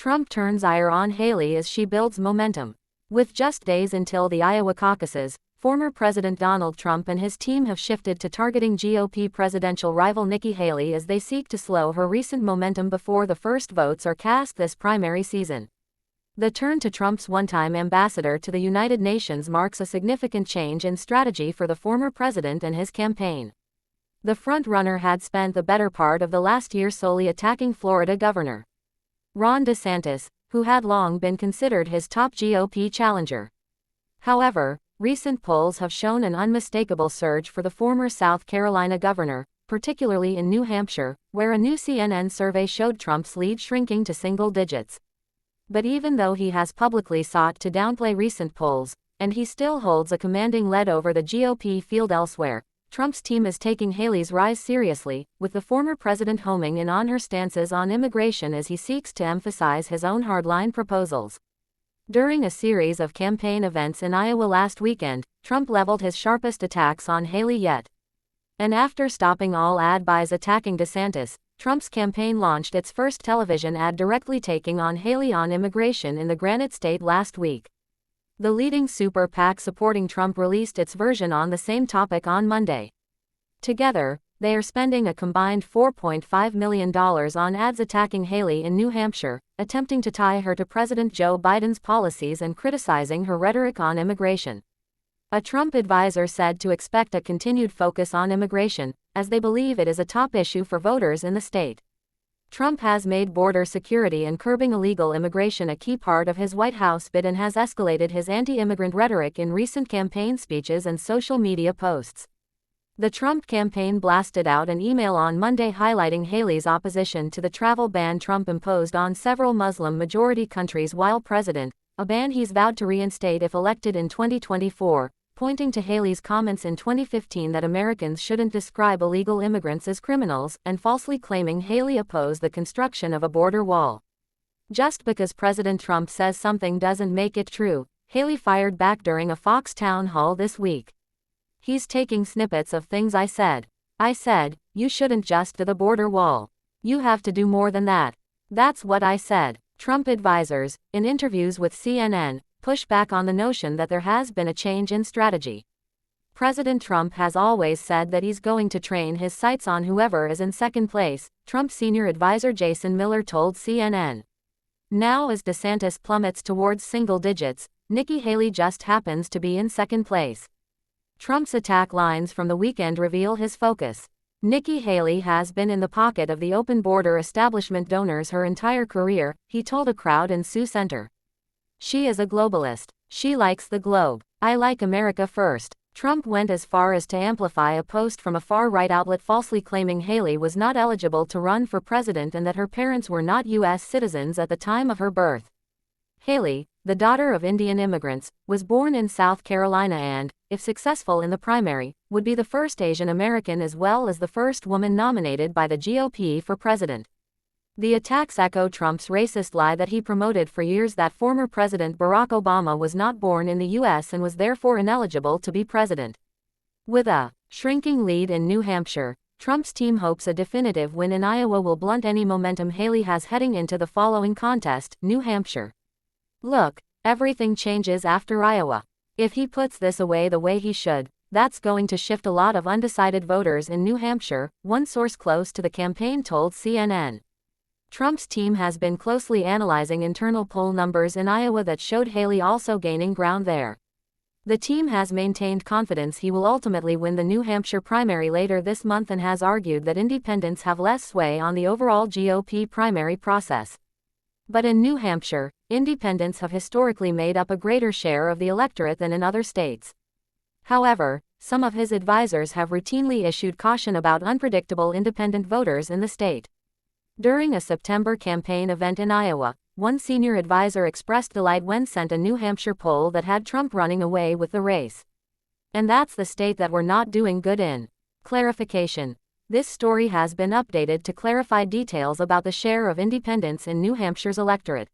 Trump turns ire on Haley as she builds momentum. With just days until the Iowa caucuses, former President Donald Trump and his team have shifted to targeting GOP presidential rival Nikki Haley as they seek to slow her recent momentum before the first votes are cast this primary season. The turn to Trump's one-time ambassador to the United Nations marks a significant change in strategy for the former president and his campaign. The front-runner had spent the better part of the last year solely attacking Florida Governor Ron DeSantis, who had long been considered his top GOP challenger. However, recent polls have shown an unmistakable surge for the former South Carolina governor, particularly in New Hampshire, where a new CNN survey showed Trump's lead shrinking to single digits. But even though he has publicly sought to downplay recent polls, and he still holds a commanding lead over the GOP field elsewhere, Trump's team is taking Haley's rise seriously, with the former president homing in on her stances on immigration as he seeks to emphasize his own hardline proposals. During a series of campaign events in Iowa last weekend, Trump leveled his sharpest attacks on Haley yet. And after stopping all ad buys attacking DeSantis, Trump's campaign launched its first television ad directly taking on Haley on immigration in the Granite State last week. The leading super PAC supporting Trump released its version on the same topic on Monday. Together, they are spending a combined $4.5 million on ads attacking Haley in New Hampshire, attempting to tie her to President Joe Biden's policies and criticizing her rhetoric on immigration. A Trump advisor said to expect a continued focus on immigration, as they believe it is a top issue for voters in the state. Trump has made border security and curbing illegal immigration a key part of his White House bid and has escalated his anti-immigrant rhetoric in recent campaign speeches and social media posts. The Trump campaign blasted out an email on Monday highlighting Haley's opposition to the travel ban Trump imposed on several Muslim-majority countries while president, a ban he's vowed to reinstate if elected in 2024, pointing to Haley's comments in 2015 that Americans shouldn't describe illegal immigrants as criminals, and falsely claiming Haley opposed the construction of a border wall. Just because President Trump says something doesn't make it true, Haley fired back during a Fox town hall this week. He's taking snippets of things I said. I said, you shouldn't just do the border wall. You have to do more than that. That's what I said. Trump advisors, in interviews with CNN, push back on the notion that there has been a change in strategy. President Trump has always said that he's going to train his sights on whoever is in second place, Trump's senior advisor Jason Miller told CNN. Now as DeSantis plummets towards single digits, Nikki Haley just happens to be in second place. Trump's attack lines from the weekend reveal his focus. Nikki Haley has been in the pocket of the open border establishment donors her entire career, he told a crowd in Sioux Center. She is a globalist. She likes the globe. I like America first. Trump went as far as to amplify a post from a far-right outlet falsely claiming Haley was not eligible to run for president and that her parents were not U.S. citizens at the time of her birth. Haley, the daughter of Indian immigrants, was born in South Carolina and, if successful in the primary, would be the first Asian American as well as the first woman nominated by the GOP for president. The attacks echo Trump's racist lie that he promoted for years that former President Barack Obama was not born in the U.S. and was therefore ineligible to be president. With a shrinking lead in New Hampshire, Trump's team hopes a definitive win in Iowa will blunt any momentum Haley has heading into the following contest, New Hampshire. Look, everything changes after Iowa. If he puts this away the way he should, that's going to shift a lot of undecided voters in New Hampshire, one source close to the campaign told CNN. Trump's team has been closely analyzing internal poll numbers in Iowa that showed Haley also gaining ground there. The team has maintained confidence he will ultimately win the New Hampshire primary later this month and has argued that independents have less sway on the overall GOP primary process. But in New Hampshire, independents have historically made up a greater share of the electorate than in other states. However, some of his advisors have routinely issued caution about unpredictable independent voters in the state. During a September campaign event in Iowa, one senior advisor expressed delight when sent a New Hampshire poll that had Trump running away with the race. And that's the state that we're not doing good in. Clarification. This story has been updated to clarify details about the share of independents in New Hampshire's electorate.